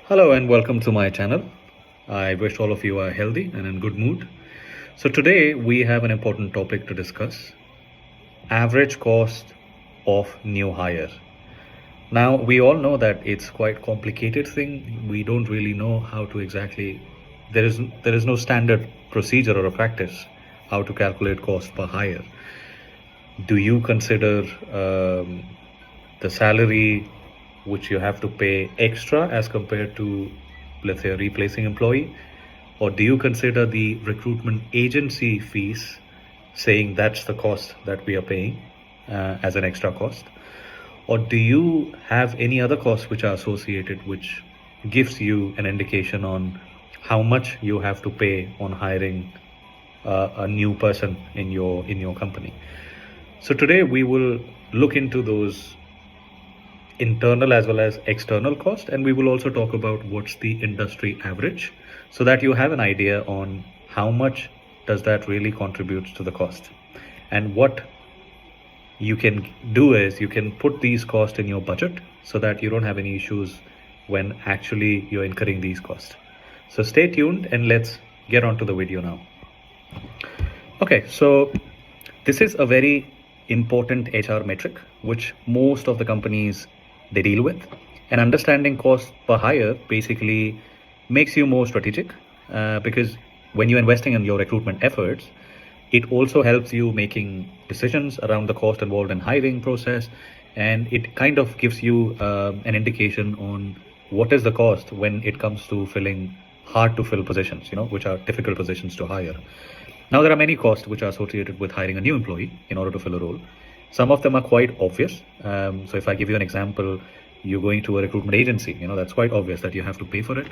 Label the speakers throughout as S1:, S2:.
S1: Hello and welcome to my channel. I wish all of you are healthy and in good mood. So today we have an important topic to discuss. Average cost of new hire. Now we all know that it's quite complicated thing. We don't really know how to exactly there is no standard procedure or a practice how to calculate cost per hire. Do you consider the salary which you have to pay extra as compared to, let's say, a replacing employee? Or do you consider the recruitment agency fees, saying that's the cost that we are paying as an extra cost? Or do you have any other costs which are associated, which gives you an indication on how much you have to pay on hiring a new person in your company? So today we will look into those internal as well as external cost, and we will also talk about what's the industry average, so that you have an idea on how much does that really contribute to the cost. And what you can do is you can put these costs in your budget so that you don't have any issues when actually you're incurring these costs. So stay tuned and let's get on to the video now. Okay, so this is a very important HR metric which most of the companies they deal with. And understanding cost per hire basically makes you more strategic because when you're investing in your recruitment efforts, it also helps you making decisions around the cost involved in hiring process, and it kind of gives you an indication on what is the cost when it comes to filling hard to fill positions, which are difficult positions to hire. Now, there are many costs which are associated with hiring a new employee in order to fill a role. Some of them are quite obvious. So if I give you an example, you're going to a recruitment agency, that's quite obvious that you have to pay for it.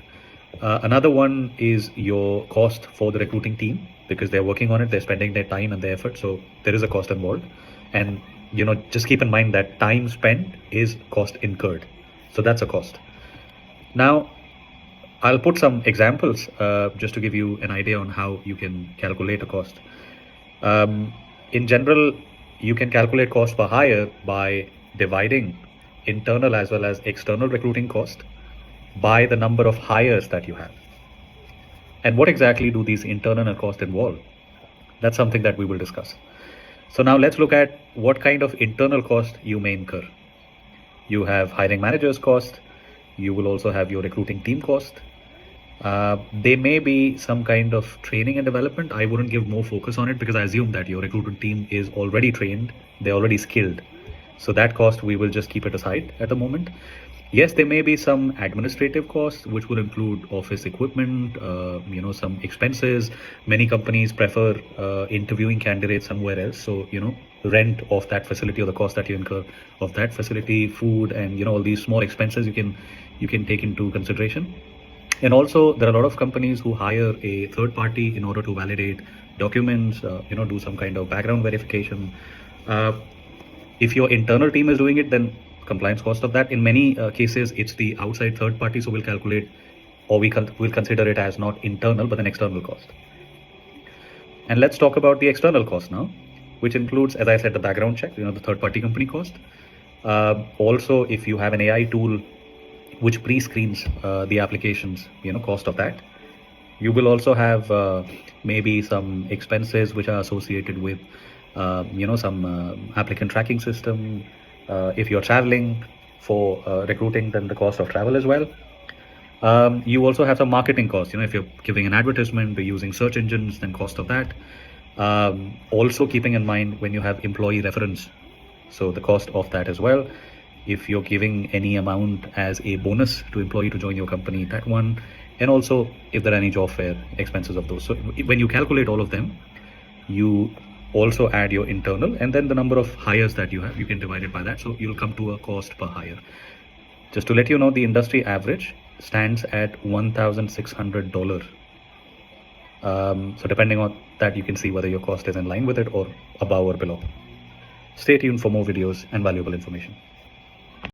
S1: Another one is your cost for the recruiting team, because they're working on it, they're spending their time and their effort. So there is a cost involved. And, just keep in mind that time spent is cost incurred. So that's a cost. Now, I'll put some examples just to give you an idea on how you can calculate a cost. In general, you can calculate cost per hire by dividing internal as well as external recruiting cost by the number of hires that you have. And what exactly do these internal costs involve? That's something that we will discuss. So now let's look at what kind of internal cost you may incur. You have hiring managers cost. You will also have your recruiting team cost. There may be some kind of training and development. I wouldn't give more focus on it because I assume that your recruitment team is already trained, they're already skilled. So that cost, we will just keep it aside at the moment. Yes, there may be some administrative costs, which will include office equipment, some expenses. Many companies prefer interviewing candidates somewhere else. So, rent of that facility or the cost that you incur of that facility, food, and, all these small expenses you can take into consideration. And also, there are a lot of companies who hire a third party in order to validate documents, do some kind of background verification. If your internal team is doing it, then compliance cost of that. In many cases, it's the outside third party, so we'll calculate, or we'll consider it as not internal, but an external cost. And let's talk about the external cost now, which includes, as I said, the background check, the third party company cost. Also, if you have an AI tool which pre-screens the applications, cost of that. You will also have maybe some expenses which are associated with, some applicant tracking system. If you're traveling for recruiting, then the cost of travel as well. You also have some marketing costs. If you're giving an advertisement, you're using search engines, then cost of that. Also keeping in mind when you have employee reference, so the cost of that as well. If you're giving any amount as a bonus to employee to join your company, that one. And also if there are any job fair expenses of those. So when you calculate all of them, you also add your internal, and then the number of hires that you have, you can divide it by that. So you'll come to a cost per hire. Just to let you know, the industry average stands at $1,600. So depending on that, you can see whether your cost is in line with it or above or below. Stay tuned for more videos and valuable information.